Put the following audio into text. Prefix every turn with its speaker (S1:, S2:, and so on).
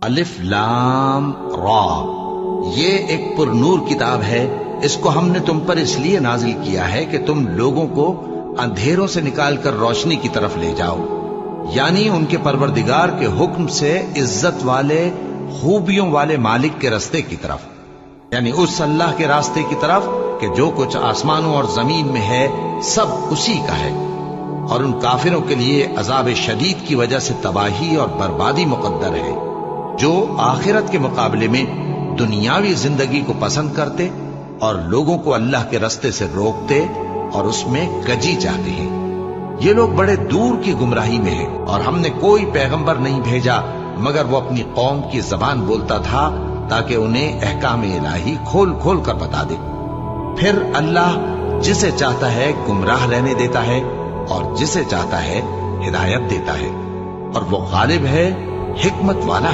S1: अलिफ लाम रा, ये एक पुरनूर किताब है। इसको हमने तुम पर इसलिए नाजिल किया है कि तुम लोगों को अंधेरों से निकालकर रोशनी की तरफ ले जाओ, यानी उनके परवरदिगार के हुक्म से इज्जत वाले खूबियों वाले मालिक के रास्ते की तरफ, यानी उस अल्लाह के रास्ते की तरफ कि जो कुछ आसमानों और जमीन में है सब उसी का है। और उन काफिरों के लिए अजाब शदीद की वजह से तबाही और बर्बादी मुकद्दर है, जो आखिरत के मुकाबले में दुनियावी जिंदगी को पसंद करते और लोगों को अल्लाह के रास्ते से रोकते और उसमें कजी चाहते हैं। ये लोग बड़े दूर की गुमराही में हैं और हमने कोई पैगंबर नहीं भेजा मगर वो अपनी कौम की जबान बोलता था ताकि उन्हें अहकाम इलाही खोल खोल कर बता दे। फिर अल्लाह जिसे चाहता है गुमराह रहने देता है और जिसे चाहता है हिदायत देता है, और वो गालिब है, हिकमत वाला है।